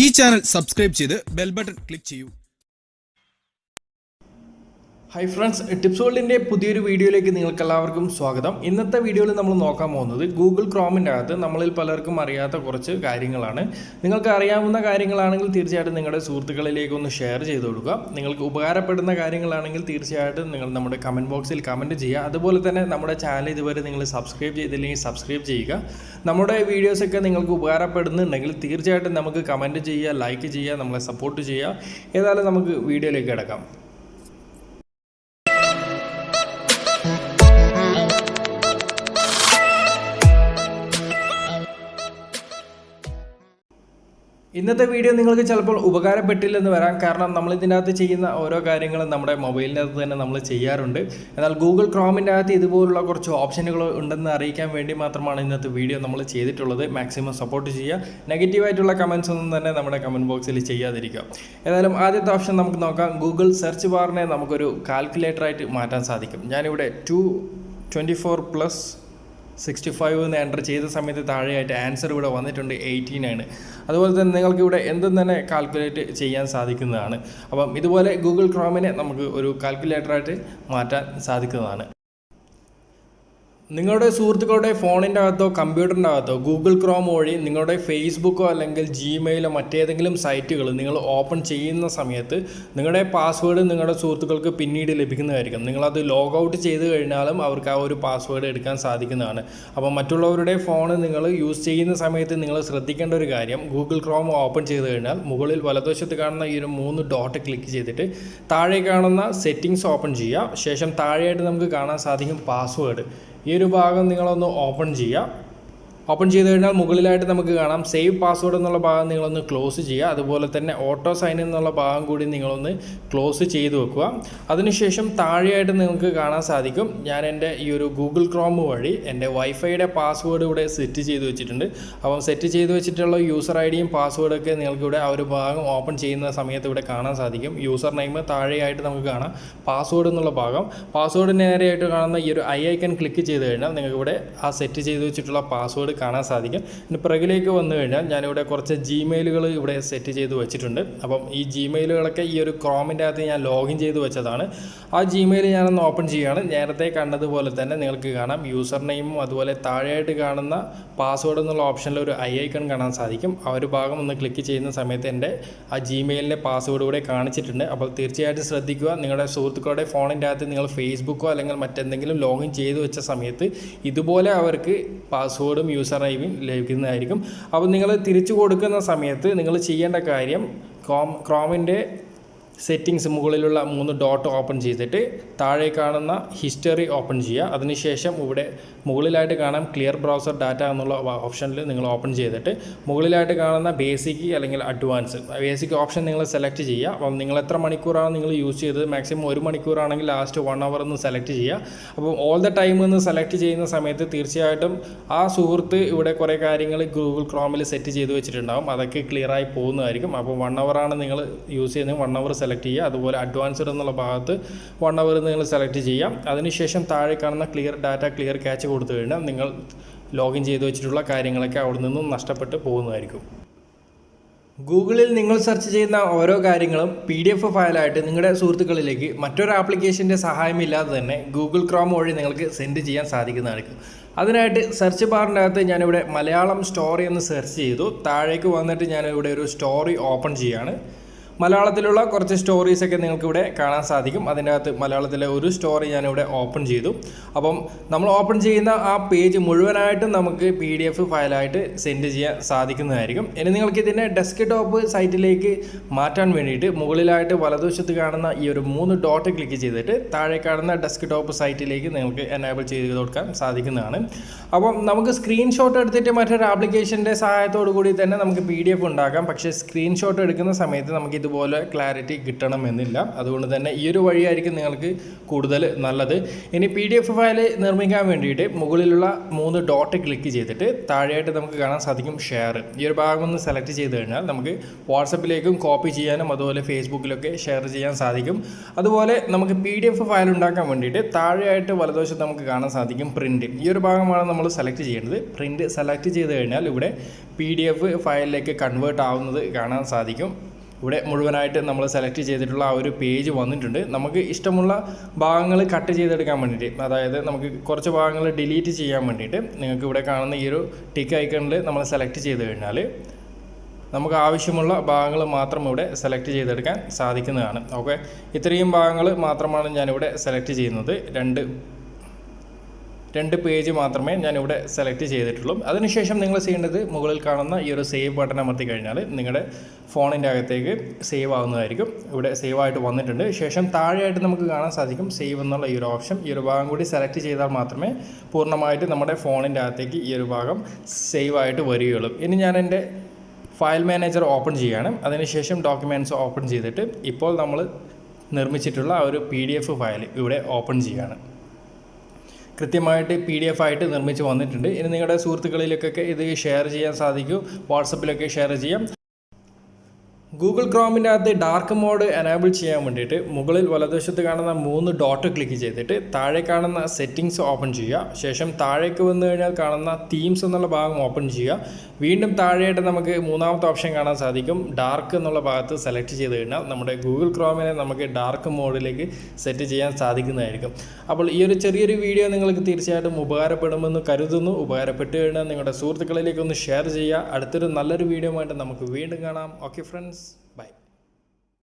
ഈ channel subscribe ചെയ്ത് bell button click ചെയ്യൂ. ഹായ് ഫ്രണ്ട്സ്, ടിപ്സ് വേൾഡിൻ്റെ പുതിയൊരു വീഡിയോയിലേക്ക് നിങ്ങൾക്കെല്ലാവർക്കും സ്വാഗതം. ഇന്നത്തെ വീഡിയോയിൽ നമ്മൾ നോക്കാൻ പോകുന്നത് ഗൂഗിൾ ക്രോമിൻ്റെ അകത്ത് നമ്മളിൽ പലർക്കും അറിയാത്ത കുറച്ച് കാര്യങ്ങളാണ്. നിങ്ങൾക്ക് അറിയാവുന്ന കാര്യങ്ങളാണെങ്കിൽ തീർച്ചയായിട്ടും നിങ്ങളുടെ സുഹൃത്തുക്കളിലേക്ക് ഒന്ന് ഷെയർ ചെയ്ത് കൊടുക്കുക. നിങ്ങൾക്ക് ഉപകാരപ്പെടുന്ന കാര്യങ്ങളാണെങ്കിൽ തീർച്ചയായിട്ടും നിങ്ങൾ നമ്മുടെ കമൻറ്റ് ബോക്സിൽ കമൻറ്റ് ചെയ്യുക. അതുപോലെ തന്നെ നമ്മുടെ ചാനൽ ഇതുവരെ നിങ്ങൾ സബ്സ്ക്രൈബ് ചെയ്തില്ലെങ്കിൽ സബ്സ്ക്രൈബ് ചെയ്യുക. നമ്മുടെ വീഡിയോസൊക്കെ നിങ്ങൾക്ക് ഉപകാരപ്പെടുന്നുണ്ടെങ്കിൽ തീർച്ചയായിട്ടും നമുക്ക് കമൻറ്റ് ചെയ്യുക, ലൈക്ക് ചെയ്യുക, നമ്മളെ സപ്പോർട്ട് ചെയ്യുക. ഏതായാലും നമുക്ക് വീഡിയോയിലേക്ക് കിടക്കാം. ഇന്നത്തെ വീഡിയോ നിങ്ങൾക്ക് ചിലപ്പോൾ ഉപകാരപ്പെട്ടില്ലെന്ന് വരാം. കാരണം നമ്മൾ ഇതിൻ്റെ അകത്ത് ചെയ്യുന്ന ഓരോ കാര്യങ്ങളും നമ്മുടെ മൊബൈലിൻ്റെ അകത്ത് തന്നെ നമ്മൾ ചെയ്യാറുണ്ട്. എന്നാൽ ഗൂഗിൾ ക്രോമിൻ്റെ അകത്ത് ഇതുപോലുള്ള കുറച്ച് ഓപ്ഷനുകൾ ഉണ്ടെന്ന് അറിയിക്കാൻ വേണ്ടി മാത്രമാണ് ഇന്നത്തെ വീഡിയോ നമ്മൾ ചെയ്തിട്ടുള്ളത്. മാക്സിമം സപ്പോർട്ട് ചെയ്യുക. നെഗറ്റീവായിട്ടുള്ള കമൻറ്റ്സ് ഒന്നും തന്നെ നമ്മുടെ കമൻറ്റ് ബോക്സിൽ ചെയ്യാതിരിക്കുക. ഏതായാലും ആദ്യത്തെ ഓപ്ഷൻ നമുക്ക് നോക്കാം. ഗൂഗിൾ സെർച്ച് ബാറിനെ നമുക്കൊരു കാൽക്കുലേറ്ററായിട്ട് മാറ്റാൻ സാധിക്കും. ഞാനിവിടെ 224+65 എന്ന് എൻ്റർ ചെയ്ത സമയത്ത് താഴെയായിട്ട് ആൻസർ ഇവിടെ വന്നിട്ടുണ്ട് 18 ആണ്. അതുപോലെ തന്നെ നിങ്ങൾക്ക് ഇവിടെ എന്തും തന്നെ കാൽക്കുലേറ്റ് ചെയ്യാൻ സാധിക്കുന്നതാണ്. അപ്പം ഇതുപോലെ ഗൂഗിൾ ക്രോമിനെ നമുക്ക് ഒരു കാൽക്കുലേറ്ററായിട്ട് മാറ്റാൻ സാധിക്കുന്നതാണ്. നിങ്ങളുടെ സുഹൃത്തുക്കളുടെ ഫോണിൻ്റെ അകത്തോ കമ്പ്യൂട്ടറിൻ്റെ അകത്തോ ഗൂഗിൾ ക്രോം വഴി നിങ്ങളുടെ ഫേസ്ബുക്കോ അല്ലെങ്കിൽ ജിമെയിലോ മറ്റേതെങ്കിലും സൈറ്റുകൾ നിങ്ങൾ ഓപ്പൺ ചെയ്യുന്ന സമയത്ത് നിങ്ങളുടെ പാസ്വേഡ് നിങ്ങളുടെ സുഹൃത്തുക്കൾക്ക് പിന്നീട് ലഭിക്കുന്നതായിരിക്കും. നിങ്ങളത് ലോഗ് ഔട്ട് ചെയ്ത് കഴിഞ്ഞാലും അവർക്ക് ആ ഒരു പാസ്വേഡ് എടുക്കാൻ സാധിക്കുന്നതാണ്. അപ്പോൾ മറ്റുള്ളവരുടെ ഫോൺ നിങ്ങൾ യൂസ് ചെയ്യുന്ന സമയത്ത് നിങ്ങൾ ശ്രദ്ധിക്കേണ്ട ഒരു കാര്യം, ഗൂഗിൾ ക്രോം ഓപ്പൺ ചെയ്ത് കഴിഞ്ഞാൽ മുകളിൽ വലതുവശത്ത് കാണുന്ന ഈ ഒരു 3 ഡോട്ട് ക്ലിക്ക് ചെയ്തിട്ട് താഴെ കാണുന്ന സെറ്റിങ്സ് ഓപ്പൺ ചെയ്യുക. ശേഷം താഴെയായിട്ട് നമുക്ക് കാണാൻ സാധിക്കും പാസ്വേഡ്. ഈ ഒരു ഭാഗം നിങ്ങളൊന്ന് ഓപ്പൺ ചെയ്യുക. ഓപ്പൺ ചെയ്ത് കഴിഞ്ഞാൽ മുകളിലായിട്ട് നമുക്ക് കാണാം സേവ് പാസ്വേഡ് എന്നുള്ള ഭാഗം നിങ്ങളൊന്ന് ക്ലോസ് ചെയ്യുക. അതുപോലെ തന്നെ ഓട്ടോ സൈൻ എന്നുള്ള ഭാഗം കൂടി നിങ്ങളൊന്ന് ക്ലോസ് ചെയ്ത് വെക്കുക. അതിനുശേഷം താഴെയായിട്ട് നിങ്ങൾക്ക് കാണാൻ സാധിക്കും ഞാൻ എൻ്റെ ഈ ഒരു ഗൂഗിൾ ക്രോം വഴി എൻ്റെ വൈഫൈയുടെ പാസ്വേഡ് ഇവിടെ സെറ്റ് ചെയ്ത് വെച്ചിട്ടുണ്ട്. അപ്പം സെറ്റ് ചെയ്ത് വെച്ചിട്ടുള്ള യൂസർ ഐ ഡിയും പാസ്വേഡൊക്കെ നിങ്ങൾക്കിവിടെ ആ ഒരു ഭാഗം ഓപ്പൺ ചെയ്യുന്ന സമയത്ത് ഇവിടെ കാണാൻ സാധിക്കും. യൂസർ നെയിം താഴെയായിട്ട് നമുക്ക് കാണാം പാസ്വേഡ് എന്നുള്ള ഭാഗം. പാസ്വേഡ് നേരെയായിട്ട് കാണുന്ന ഈ ഒരു ഐക്കൺ ക്ലിക്ക് ചെയ്ത് കഴിഞ്ഞാൽ നിങ്ങൾക്കിവിടെ ആ സെറ്റ് ചെയ്ത് വെച്ചിട്ടുള്ള പാസ്വേഡ് കാണാൻ സാധിക്കും. ഇനി പിറകിലേക്ക് വന്നു കഴിഞ്ഞാൽ ഞാനിവിടെ കുറച്ച് ജിമെയിലുകൾ ഇവിടെ സെറ്റ് ചെയ്ത് വെച്ചിട്ടുണ്ട്. അപ്പം ഈ ജിമെയിലുകളൊക്കെ ഈ ഒരു ക്രോമിൻ്റെ അകത്ത് ഞാൻ ലോഗിൻ ചെയ്ത് വെച്ചതാണ്. ആ ജിമെയിൽ ഞാനൊന്ന് ഓപ്പൺ ചെയ്യുകയാണ്. നേരത്തെ കണ്ടതുപോലെ തന്നെ നിങ്ങൾക്ക് കാണാം യൂസർ നെയിമും അതുപോലെ താഴെയായിട്ട് കാണുന്ന പാസ്വേഡ് എന്നുള്ള ഓപ്ഷനിൽ ഒരു ഐക്കൺ കാണാൻ സാധിക്കും. ആ ഒരു ഭാഗം ഒന്ന് ക്ലിക്ക് ചെയ്യുന്ന സമയത്ത് എൻ്റെ ആ ജിമെയിലിൻ്റെ പാസ്വേഡ് ഇവിടെ കാണിച്ചിട്ടുണ്ട്. അപ്പോൾ തീർച്ചയായിട്ടും ശ്രദ്ധിക്കുക, നിങ്ങളുടെ സുഹൃത്തുക്കളുടെ ഫോണിൻ്റെ അകത്ത് നിങ്ങൾ ഫേസ്ബുക്കോ അല്ലെങ്കിൽ മറ്റെന്തെങ്കിലും ലോഗിൻ ചെയ്ത് വെച്ച സമയത്ത് ഇതുപോലെ അവർക്ക് പാസ്വേഡും യൂസർ ഐഡിയും ലഭിക്കുന്നതായിരിക്കും. അപ്പോൾ നിങ്ങൾ തിരിച്ചു കൊടുക്കുന്ന സമയത്ത് നിങ്ങൾ ചെയ്യേണ്ട കാര്യം ക്രോമിൻ്റെ സെറ്റിങ്സ് മുകളിലുള്ള 3 ഡോട്ട് ഓപ്പൺ ചെയ്തിട്ട് താഴെ കാണുന്ന ഹിസ്റ്ററി ഓപ്പൺ ചെയ്യുക. അതിനുശേഷം ഇവിടെ മുകളിലായിട്ട് കാണാം ക്ലിയർ ബ്രൗസർ ഡാറ്റ എന്നുള്ള ഓപ്ഷനിൽ നിങ്ങൾ ഓപ്പൺ ചെയ്തിട്ട് മുകളിലായിട്ട് കാണുന്ന ബേസിക് അല്ലെങ്കിൽ അഡ്വാൻസ് ബേസിക് ഓപ്ഷൻ നിങ്ങൾ സെലക്ട് ചെയ്യുക. അപ്പം നിങ്ങൾ എത്ര മണിക്കൂറാണ് നിങ്ങൾ യൂസ് ചെയ്തത്, മാക്സിമം 1 മണിക്കൂറാണെങ്കിൽ ലാസ്റ്റ് 1 അവർ എന്ന് സെലക്ട് ചെയ്യുക. അപ്പം ഓൾ ദ ടൈം എന്ന് സെലക്ട് ചെയ്യുന്ന സമയത്ത് തീർച്ചയായിട്ടും ആ സുഹൃത്ത് ഇവിടെ കുറേ കാര്യങ്ങൾ ഗൂഗിൾ ക്രോമിൽ സെറ്റ് ചെയ്ത് വെച്ചിട്ടുണ്ടാകും. അതൊക്കെ ക്ലിയറായി പോകുന്നതായിരിക്കും. അപ്പോൾ 1 അവറാണ് നിങ്ങൾ യൂസ് ചെയ്യുന്നത്, 1 അവർ സെലക്ട് ചെയ്യുക. അതുപോലെ അഡ്വാൻസ്ഡ് എന്നുള്ള ഭാഗത്ത് 1 അവർ നിങ്ങൾ സെലക്ട് ചെയ്യാം. അതിനുശേഷം താഴെ കാണുന്ന ക്ലിയർ ഡാറ്റ ക്ലിയർ ക്യാച്ച് കൊടുത്തു കഴിഞ്ഞാൽ നിങ്ങൾ ലോഗിൻ ചെയ്ത് വെച്ചിട്ടുള്ള കാര്യങ്ങളൊക്കെ അവിടെ നിന്നും നഷ്ടപ്പെട്ട് പോകുന്നതായിരിക്കും. ഗൂഗിളിൽ നിങ്ങൾ സെർച്ച് ചെയ്യുന്ന ഓരോ കാര്യങ്ങളും PDF ഫയലായിട്ട് നിങ്ങളുടെ സുഹൃത്തുക്കളിലേക്ക് മറ്റൊരു ആപ്ലിക്കേഷൻ്റെ സഹായമില്ലാതെ തന്നെ ഗൂഗിൾ ക്രോം വഴി നിങ്ങൾക്ക് സെൻഡ് ചെയ്യാൻ സാധിക്കുന്നതായിരിക്കും. അതിനായിട്ട് സെർച്ച് ബാറിൻ്റെ അകത്ത് ഞാനിവിടെ മലയാളം സ്റ്റോറി എന്ന് സെർച്ച് ചെയ്തു. താഴേക്ക് വന്നിട്ട് ഞാനിവിടെ ഒരു സ്റ്റോറി ഓപ്പൺ ചെയ്യുകയാണ്. മലയാളത്തിലുള്ള കുറച്ച് സ്റ്റോറീസൊക്കെ നിങ്ങൾക്കിവിടെ കാണാൻ സാധിക്കും. അതിൻ്റെ അകത്ത് മലയാളത്തിലെ ഒരു സ്റ്റോറി ഞാനിവിടെ ഓപ്പൺ ചെയ്തു. അപ്പം നമ്മൾ ഓപ്പൺ ചെയ്യുന്ന ആ പേജ് മുഴുവനായിട്ടും നമുക്ക് PDF ഫയലായിട്ട് സെൻഡ് ചെയ്യാൻ സാധിക്കുന്നതായിരിക്കും. ഇനി നിങ്ങൾക്ക് ഇതിനെ ഡെസ്ക്ടോപ്പ് സൈറ്റിലേക്ക് മാറ്റാൻ വേണ്ടിയിട്ട് മുകളിലായിട്ട് വലതുവശത്ത് കാണുന്ന ഈ ഒരു 3 ഡോട്ട് ക്ലിക്ക് ചെയ്തിട്ട് താഴെ കാണുന്ന ഡെസ്ക്ടോപ്പ് സൈറ്റിലേക്ക് നിങ്ങൾക്ക് എനേബിൾ ചെയ്ത് കൊടുക്കാൻ സാധിക്കുന്നതാണ്. അപ്പം നമുക്ക് സ്ക്രീൻഷോട്ട് എടുത്തിട്ട് മറ്റൊരു ആപ്ലിക്കേഷൻ്റെ സഹായത്തോടു കൂടി തന്നെ നമുക്ക് PDF ഉണ്ടാക്കാം. പക്ഷേ സ്ക്രീൻഷോട്ട് എടുക്കുന്ന സമയത്ത് നമുക്ക് ഇതുപോലെ ക്ലാരിറ്റി കിട്ടണമെന്നില്ല. അതുകൊണ്ട് തന്നെ ഈ ഒരു വഴിയായിരിക്കും നിങ്ങൾക്ക് കൂടുതൽ നല്ലത്. ഇനി PDF ഫയൽ നിർമ്മിക്കാൻ വേണ്ടിയിട്ട് മുകളിലുള്ള 3 ഡോട്ട് ക്ലിക്ക് ചെയ്തിട്ട് താഴെയായിട്ട് നമുക്ക് കാണാൻ സാധിക്കും ഷെയർ. ഈ ഒരു ഭാഗം ഒന്ന് സെലക്ട് ചെയ്ത് കഴിഞ്ഞാൽ നമുക്ക് വാട്സപ്പിലേക്കും കോപ്പി ചെയ്യാനും അതുപോലെ ഫേസ്ബുക്കിലൊക്കെ ഷെയർ ചെയ്യാൻ സാധിക്കും. അതുപോലെ നമുക്ക് PDF ഫയൽ ഉണ്ടാക്കാൻ വേണ്ടിയിട്ട് താഴെയായിട്ട് വലതുവശത്ത് നമുക്ക് കാണാൻ സാധിക്കും പ്രിൻറ്റ്. ഈ ഒരു ഭാഗമാണ് നമ്മൾ സെലക്ട് ചെയ്യേണ്ടത്. പ്രിൻറ്റ് സെലക്ട് ചെയ്ത് കഴിഞ്ഞാൽ ഇവിടെ PDF ഫയലിലേക്ക് കൺവേർട്ട് ആവുന്നത് കാണാൻ സാധിക്കും. ഇവിടെ മുഴുവനായിട്ട് നമ്മൾ സെലക്ട് ചെയ്തിട്ടുള്ള ആ ഒരു പേജ് വന്നിട്ടുണ്ട്. നമുക്ക് ഇഷ്ടമുള്ള ഭാഗങ്ങൾ കട്ട് ചെയ്തെടുക്കാൻ വേണ്ടിയിട്ട്, അതായത് നമുക്ക് കുറച്ച് ഭാഗങ്ങൾ ഡിലീറ്റ് ചെയ്യാൻ വേണ്ടിയിട്ട് നിങ്ങൾക്ക് ഇവിടെ കാണുന്ന ഈ ഒരു ടിക്ക് ഐക്കണിൽ നമ്മൾ സെലക്ട് ചെയ്ത് കഴിഞ്ഞാൽ നമുക്ക് ആവശ്യമുള്ള ഭാഗങ്ങൾ മാത്രം ഇവിടെ സെലക്ട് ചെയ്തെടുക്കാൻ സാധിക്കുന്നതാണ്. ഓക്കെ, ഇത്രയും ഭാഗങ്ങൾ മാത്രമാണ് ഞാനിവിടെ സെലക്ട് ചെയ്യുന്നത്. രണ്ട് പേജ് മാത്രമേ ഞാനിവിടെ സെലക്ട് ചെയ്തിട്ടുള്ളൂ. അതിനുശേഷം നിങ്ങൾ ചെയ്യേണ്ടത് മുകളിൽ കാണുന്ന ഈ ഒരു സേവ് ബട്ടൺ അമർത്തി കഴിഞ്ഞാൽ നിങ്ങളുടെ ഫോണിൻ്റെ അകത്തേക്ക് സേവ് ആവുന്നതായിരിക്കും. ഇവിടെ സേവ് ആയിട്ട് വന്നിട്ടുണ്ട്. ശേഷം താഴെയായിട്ട് നമുക്ക് കാണാൻ സാധിക്കും സേവ് എന്നുള്ള ഈ ഒരു ഓപ്ഷൻ. ഈ ഒരു ഭാഗം കൂടി സെലക്ട് ചെയ്താൽ മാത്രമേ പൂർണ്ണമായിട്ട് നമ്മുടെ ഫോണിൻ്റെ അകത്തേക്ക് ഈ ഒരു ഭാഗം സേവ് ആയിട്ട് വരികയുള്ളൂ. ഇനി ഞാൻ എൻ്റെ ഫയൽ മാനേജർ ഓപ്പൺ ചെയ്യുകയാണ്. അതിനുശേഷം ഡോക്യുമെൻറ്റ്സ് ഓപ്പൺ ചെയ്തിട്ട് ഇപ്പോൾ നമ്മൾ നിർമ്മിച്ചിട്ടുള്ള ആ ഒരു PDF ഫയൽ ഇവിടെ ഓപ്പൺ ചെയ്യുകയാണ്. കൃത്യമായിട്ട് PDF ആയിട്ട് നിർമ്മിച്ച് വന്നിട്ടുണ്ട്. ഇനി നിങ്ങളുടെ സുഹൃത്തുക്കളിലേക്കൊക്കെ ഇത് ഷെയർ ചെയ്യാൻ സാധിക്കും. വാട്സപ്പിലൊക്കെ ഷെയർ ചെയ്യാം. ഗൂഗിൾ ക്രോമിൻ്റെ അകത്ത് ഡാർക്ക് മോഡ് എനേബിൾ ചെയ്യാൻ വേണ്ടിയിട്ട് മുകളിൽ വലതുവശത്ത് കാണുന്ന 3 ഡോട്ട് ക്ലിക്ക് ചെയ്തിട്ട് താഴെ കാണുന്ന സെറ്റിങ്സ് ഓപ്പൺ ചെയ്യുക. ശേഷം താഴേക്ക് വന്നു കഴിഞ്ഞാൽ കാണുന്ന തീംസ് എന്നുള്ള ഭാഗം ഓപ്പൺ ചെയ്യുക. വീണ്ടും താഴെയായിട്ട് നമുക്ക് മൂന്നാമത്തെ ഓപ്ഷൻ കാണാൻ സാധിക്കും ഡാർക്ക് എന്നുള്ള ഭാഗത്ത് സെലക്ട് ചെയ്ത് കഴിഞ്ഞാൽ നമ്മുടെ ഗൂഗിൾ ക്രോമിനെ നമുക്ക് ഡാർക്ക് മോഡിലേക്ക് സെറ്റ് ചെയ്യാൻ സാധിക്കുന്നതായിരിക്കും. അപ്പോൾ ഈ ഒരു ചെറിയൊരു വീഡിയോ നിങ്ങൾക്ക് തീർച്ചയായിട്ടും ഉപകാരപ്പെടുമെന്ന് കരുതുന്നു. ഉപകാരപ്പെട്ട് കഴിഞ്ഞാൽ നിങ്ങളുടെ സുഹൃത്തുക്കളിലേക്ക് ഒന്ന് ഷെയർ ചെയ്യുക. അടുത്തൊരു നല്ലൊരു വീഡിയോ ആയിട്ട് നമുക്ക് വീണ്ടും കാണാം. Okay friends.